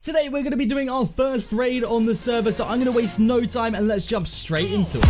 Today we're going to be doing our first raid on the server, so I'm going to waste no time and let's jump straight into it.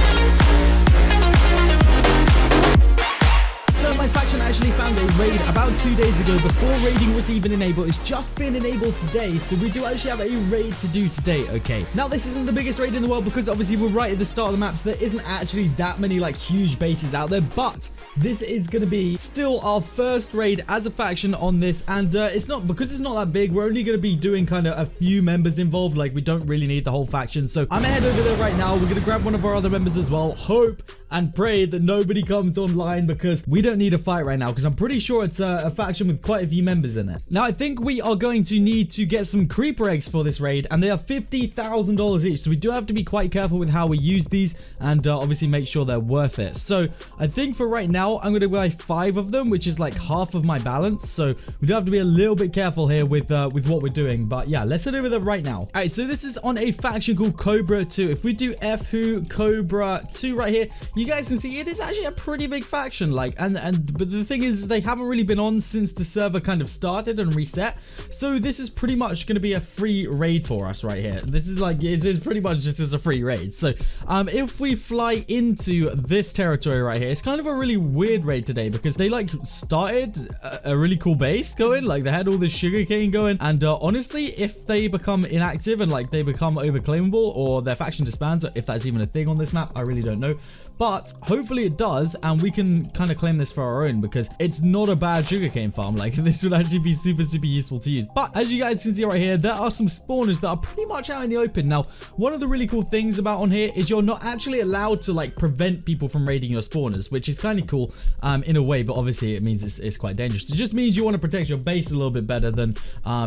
So my faction actually found a raid about 2 days ago before raiding was even enabled. It's just been enabled today, so we do actually have a raid to do today, okay. Now this isn't the biggest raid in the world because obviously we're right at the start of the map, so there isn't actually that many like huge bases out there, but this is going to be still our first raid as a faction on this, and it's not that big. We're only going to be doing kind of a few members involved, like we don't really need the whole faction. So I'm gonna head over there right now. We're going to grab one of our other members as well, hope and pray that nobody comes online because we don't need a fight right now, because I'm pretty sure it's a faction with quite a few members in it. Now I think we are going to need to get some creeper eggs for this raid, and they are $50,000 each, so we do have to be quite careful with how we use these, and obviously make sure they're worth it. So I think for right now I'm going to buy 5 of them, which is like half of my balance, so we do have to be a little bit careful here with what we're doing. But yeah, let's head over there right now. Alright, so this is on a faction called Cobra 2. If we do FWHO Cobra 2 right here, you guys can see it is actually a pretty big faction, like, but the thing is they haven't really been on since the server kind of started and reset, so this is pretty much going to be a free raid for us right here. This is like, it is pretty much just as a free raid. So if we fly into this territory right here, it's kind of a really weird raid today because they like started a really cool base going, like they had all this sugarcane going, and honestly, if they become inactive and like they become overclaimable or their faction disbands, if that's even a thing on this map, I really don't know, but hopefully it does, and we can kind of claim this for our own because it's not a bad sugarcane farm. Like, this would actually be super useful to use. But as you guys can see right here, there are some spawners that are pretty much out in the open. Now, one of the really cool things about on here is you're not actually allowed to like prevent people from raiding your spawners, which is kind of cool in a way, but obviously it means it's quite dangerous. It just means you want to protect your base a little bit better than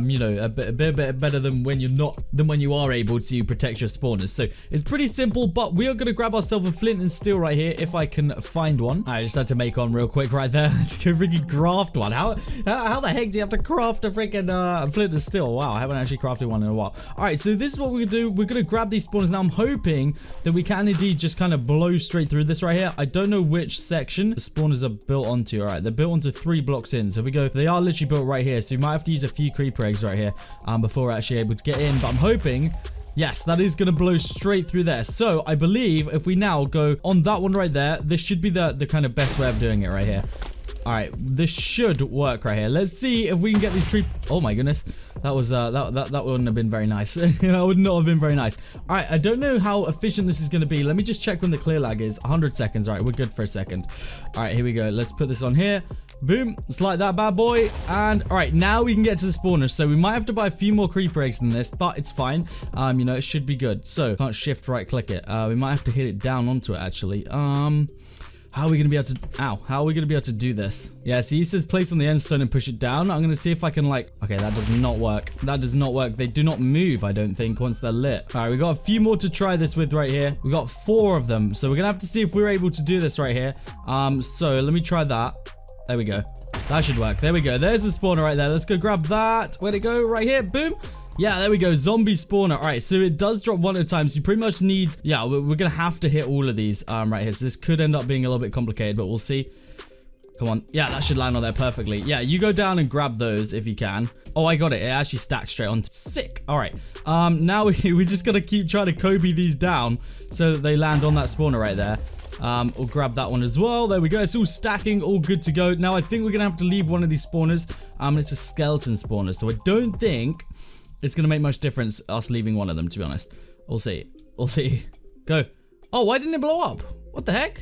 you know, a bit better than when you are able to protect your spawners. So it's pretty simple, but we are going to grab ourselves a flint and steel right here if I can find one. I just had to make one real quick right there to go freaking craft one. How the heck do you have to craft a freaking flint and steel? Wow, I haven't actually crafted one in a while. Alright, so this is what we're gonna do. We're gonna grab these spawners. Now I'm hoping that we can indeed just kind of blow straight through this right here. I don't know which section the spawners are built onto. Alright, they're built onto 3 blocks in. So we go, they are literally built right here. So we might have to use a few creeper eggs right here before we're actually able to get in. But I'm hoping, yes, that is going to blow straight through there. So I believe if we now go on that one right there, this should be the kind of best way of doing it right here. All right, this should work right here. Let's see if we can get these creep. Oh my goodness, that was that wouldn't have been very nice. That would not have been very nice. All right, I don't know how efficient this is going to be. Let me just check when the clear lag is. 100 seconds. All right, we're good for a second. All right, here we go. Let's put this on here. Boom. Let's light that bad boy. And all right, now we can get to the spawners. So we might have to buy a few more creeper eggs than this, but it's fine. You know, it should be good. So can't shift right click it. We might have to hit it down onto it actually. How are we going to be able to... Ow. How are we going to be able to do this? Yeah, see, he says place on the end stone and push it down. I'm going to see if I can, like... Okay, that does not work. That does not work. They do not move, I don't think, once they're lit. All right, we got a few more to try this with right here. We got 4 of them. So we're going to have to see if we're able to do this right here. So let me try that. There we go. That should work. There we go. There's the spawner right there. Let's go grab that. Where'd it go? Right here. Boom. Yeah, there we go. Zombie spawner. All right, so it does drop 1 at a time. So you pretty much need... Yeah, we're going to have to hit all of these right here. So this could end up being a little bit complicated, but we'll see. Come on. Yeah, that should land on there perfectly. Yeah, you go down and grab those if you can. Oh, I got it. It actually stacks straight on. Sick. All right. Now we just got to keep trying to Kobe these down so that they land on that spawner right there. We'll grab that one as well. There we go. It's all stacking, all good to go. Now, I think we're going to have to leave one of these spawners. It's a skeleton spawner, so I don't think... it's going to make much difference us leaving one of them, to be honest. We'll see. We'll see. Go. Oh, why didn't it blow up? What the heck?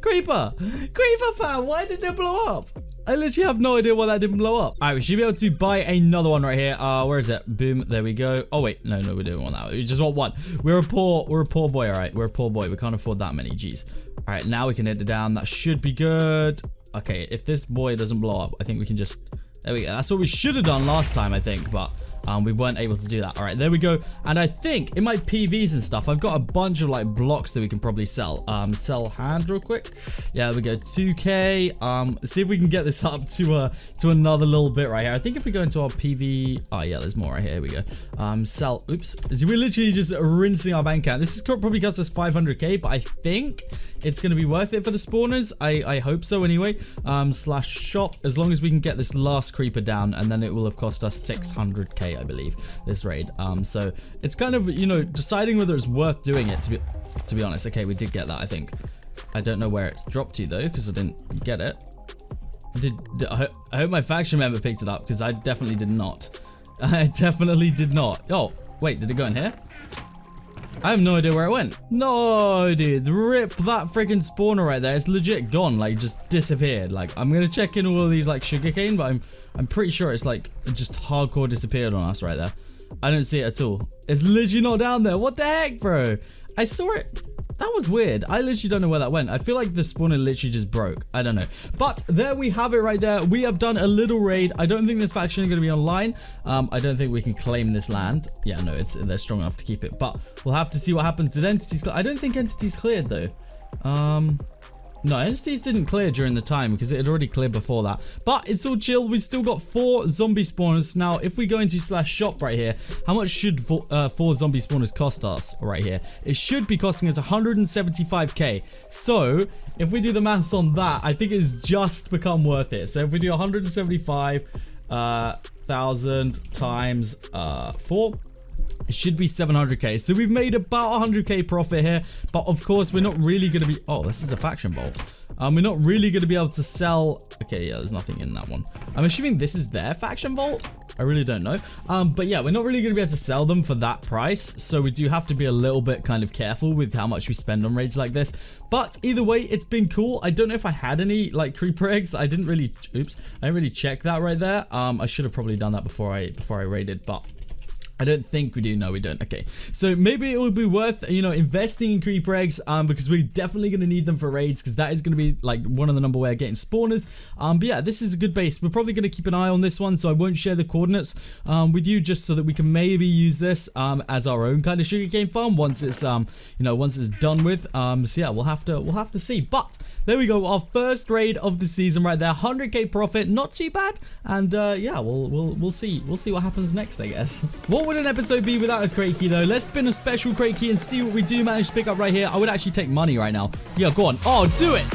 Creeper! Creeper fam! Why didn't it blow up? I literally have no idea why that didn't blow up. Alright, we should be able to buy another one right here. Where is it? Boom. There we go. Oh, wait. No, we don't want that. We just want one. We're a poor boy, alright? We're a poor boy. We can't afford that many. Jeez. Alright, now we can hit it down. That should be good. Okay, if this boy doesn't blow up, I think we can just... There we go. That's what we should have done last time, I think, but... we weren't able to do that. All right, there we go. And I think in my PVs and stuff, I've got a bunch of like blocks that we can probably sell. Sell hand real quick. Yeah, there we go. 2k. See if we can get this up to another little bit right here. I think if we go into our PV, oh yeah, there's more right here. Here we go. Sell. Oops. So we're literally just rinsing our bank account. This is probably cost us 500k, but I think it's going to be worth it for the spawners. I hope so anyway. Slash shop. As long as we can get this last creeper down, and then it will have cost us 600k. day, I believe, this raid. So it's kind of, you know, deciding whether it's worth doing it, to be honest. Okay, we did get that, I think. I don't know where it's dropped to though, because I didn't get it. I hope my faction member picked it up, because I definitely did not. I definitely did not. Oh, wait, did it go in here? I have no idea where it went. No, dude, rip that freaking spawner right there. It's legit gone, like just disappeared. Like I'm gonna check in all of these like sugarcane, but I'm pretty sure it's like just hardcore disappeared on us right there. I don't see it at all. It's literally not down there. What the heck, bro? I saw it. That was weird. I literally don't know where that went. I feel like the spawner literally just broke. I don't know. But there we have it right there. We have done a little raid. I don't think this faction is going to be online. I don't think we can claim this land. Yeah, no, they're strong enough to keep it. But we'll have to see what happens. Did entities clear? I don't think entities cleared though. No, entities didn't clear during the time because it had already cleared before that. But it's all chill. We've still got 4 zombie spawners. Now, if we go into /shop right here, how much should 4 zombie spawners cost us right here? It should be costing us 175k. So, if we do the maths on that, I think it's just become worth it. So, if we do 175,000 times 4, it should be 700k. So we've made about 100k profit here, but of course we're not really going to be... Oh, this is a faction bolt. We're not really going to be able to sell... Okay, yeah, there's nothing in that one. I'm assuming this is their faction bolt. I really don't know. But yeah, we're not really going to be able to sell them for that price. So we do have to be a little bit kind of careful with how much we spend on raids like this. But either way, it's been cool. I don't know if I had any like creeper eggs. I didn't really... Oops. I didn't really check that right there. I should have probably done that before I raided, but... I don't think we do. No, we don't. Okay, so maybe it would be worth, you know, investing in creeper eggs, because we're definitely going to need them for raids, because that is going to be like one of the number way of getting spawners. But yeah, this is a good base. We're probably going to keep an eye on this one, so I won't share the coordinates with you, just so that we can maybe use this as our own kind of sugarcane farm once it's you know, once it's done with. So yeah, we'll have to see. But there we go, our first raid of the season right there. 100k profit, not too bad. And yeah, we'll see what happens next, I guess. What would an episode be without a crate key though? Let's spin a special crate key and see what we do manage to pick up right here. I would actually take money right now. Yeah, go on. Oh, do it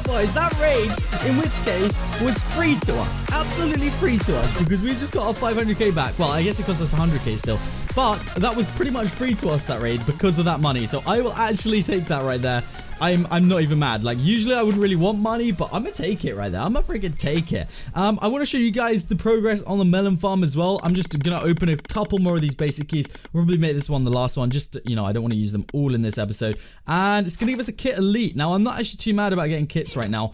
boys. That raid, in which case, was free to us. Absolutely free to us, because we just got our 500k back. Well, I guess it cost us 100k still, but that was pretty much free to us, that raid, because of that money. So I will actually take that right there. I'm not even mad. Like, usually I wouldn't really want money, but I'm gonna take it right there. I'm gonna freaking take it. I want to show you guys the progress on the melon farm as well. I'm just gonna open a couple more of these basic keys. We'll probably make this one the last one, just, you know, I don't want to use them all in this episode. And it's gonna give us a kit elite. Now, I'm not actually too mad about getting kits right now,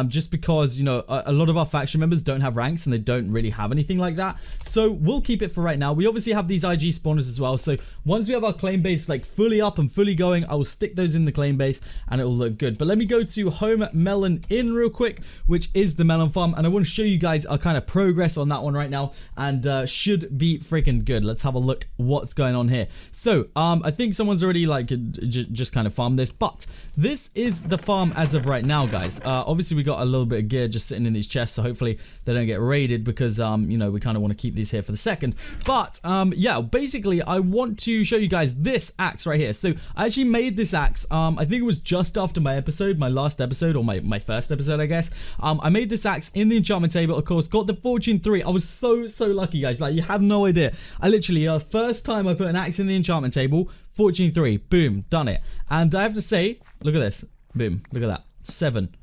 just because, you know, a lot of our faction members don't have ranks and they don't really have anything like that. So we'll keep it for right now. We obviously have these IG spawners as well. So once we have our claim base like fully up and fully going, I will stick those in the claim base and it will look good. But let me go to home melon inn real quick, which is the melon farm, and I want to show you guys our kind of progress on that one right now, and should be freaking good. Let's have a look what's going on here. So I think someone's already like just kind of farmed this, but this is the farm as of right now, guys. Obviously we got a little bit of gear just sitting in these chests, so hopefully they don't get raided, because you know, we kind of want to keep these here for the second. But yeah, basically I want to show you guys this axe right here. So I actually made this axe, I think it was just after my last episode, or my first episode, I guess. I made this axe in the enchantment table, of course, got the fortune 3. I was so lucky, guys, like you have no idea. I literally, first time I put an axe in the enchantment table, fortune 3, boom, done it. And I have to say, look at this, boom, look at that, 7,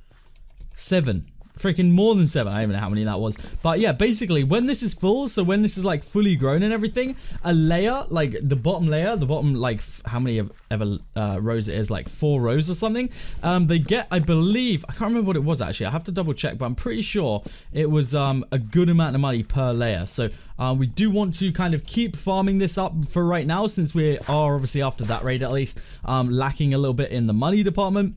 freaking more than 7. I don't even know how many that was, but yeah, basically when this is full, so when this is like fully grown and everything, a layer, like the bottom layer, like how many ever rows it is, like 4 rows or something, they get, I believe, I can't remember what it was actually, I have to double check, but I'm pretty sure it was a good amount of money per layer. So we do want to kind of keep farming this up for right now, since we are obviously, after that raid at least, lacking a little bit in the money department.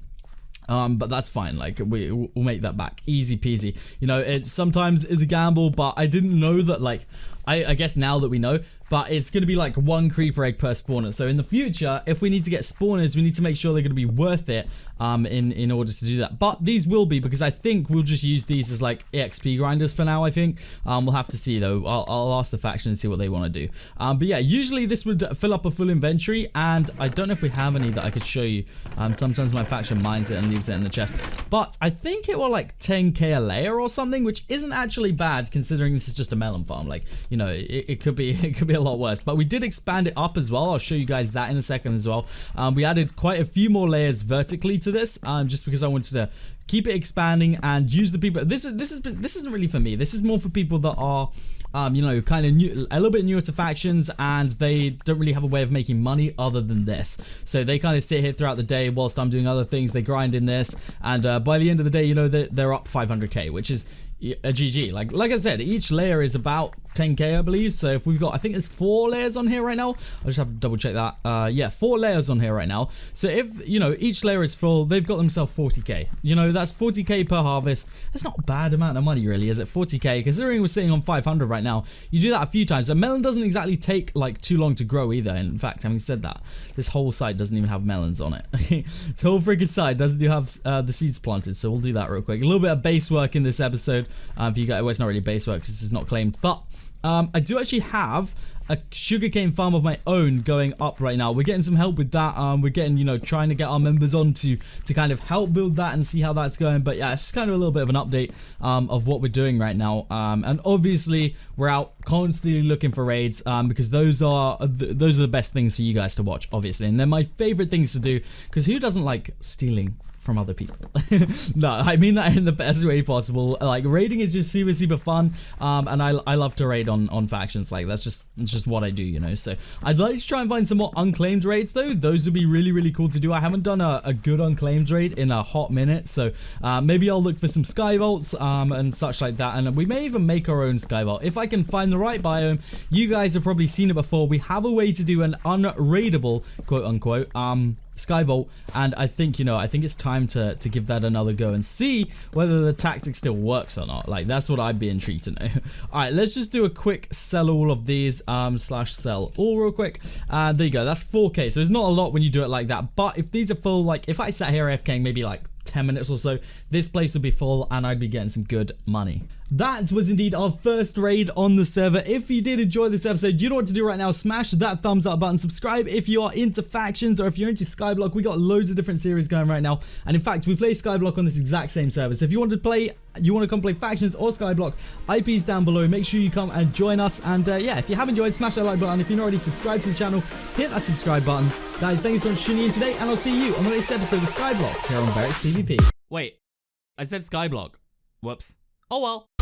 But that's fine, like we'll make that back easy peasy. You know, it sometimes is a gamble, but I didn't know that, like I guess now that we know, but it's going to be like 1 creeper egg per spawner. So in the future, if we need to get spawners, we need to make sure they're going to be worth it in order to do that. But these will be, because I think we'll just use these as like EXP grinders for now, I think. We'll have to see though. I'll ask the faction and see what they want to do. But yeah, usually this would fill up a full inventory, and I don't know if we have any that I could show you. Sometimes my faction mines it and leaves it in the chest. But I think it will like 10k a layer or something, which isn't actually bad considering this is just a melon farm. Like, you you know, it could be a lot worse. But we did expand it up as well. I'll show you guys that in a second as well. We added quite a few more layers vertically to this, just because I wanted to keep it expanding and use the people. This isn't really for me. This is more for people that are you know, kind of new, a little bit newer to factions, and they don't really have a way of making money other than this. So they kind of sit here throughout the day whilst I'm doing other things. They grind in this, and by the end of the day, you know, they're up 500k, which is a GG. Like I said, each layer is about 10k, I believe. So if we've got, I think there's 4 layers on here right now. I'll just have to double check that. Yeah, 4 layers on here right now. So if, you know, each layer is full, they've got themselves 40k. You know, that's 40k per harvest. That's not a bad amount of money, really, is it? 40k, considering we're sitting on 500 right now. You do that a few times. A melon doesn't exactly take like too long to grow either. In fact, having said that, this whole side doesn't even have melons on it. The whole freaking side doesn't have the seeds planted. So we'll do that real quick. A little bit of base work in this episode. For you guys, well, it's not really base work because this is not claimed, but I do actually have a sugarcane farm of my own going up right now. We're getting some help with that. We're getting, you know, trying to get our members on to kind of help build that and see how that's going. But yeah, it's just kind of a little bit of an update of what we're doing right now. And obviously we're out constantly looking for raids because those are the best things for you guys to watch, obviously, and they're my favorite things to do, because who doesn't like stealing from other people? No, I mean that in the best way possible. Like, raiding is just super fun, and I love to raid on factions. Like, it's just what I do, you know. So I'd like to try and find some more unclaimed raids though. Those would be really cool to do. I haven't done a good unclaimed raid in a hot minute, so maybe I'll look for some sky vaults and such like that, and we may even make our own sky vault if I can find the right biome. You guys have probably seen it before. We have a way to do an unraidable, quote unquote, sky vault, and I think, you know, I think it's time to give that another go and see whether the tactic still works or not. Like, that's what I'd be intrigued to know. All right, let's just do a quick sell all of these slash sell all real quick. There you go. That's 4k, so it's not a lot when you do it like that, but if these are full, like if I sat here AFKing maybe like 10 minutes or so, this place would be full and I'd be getting some good money. That was indeed our first raid on the server. If you did enjoy this episode, you know what to do right now. Smash that thumbs up button, subscribe if you are into factions, or if you're into Skyblock. We got loads of different series going right now, and in fact we play Skyblock on this exact same server. So if you want to come play factions or Skyblock, IP's down below. Make sure you come and join us, and yeah, if you have enjoyed, smash that like button. If you're not already subscribed to the channel, hit that subscribe button. Guys, thank you so much for tuning in today, and I'll see you on the next episode of Skyblock here on VerixPVP. Wait, I said Skyblock. Whoops. Oh well.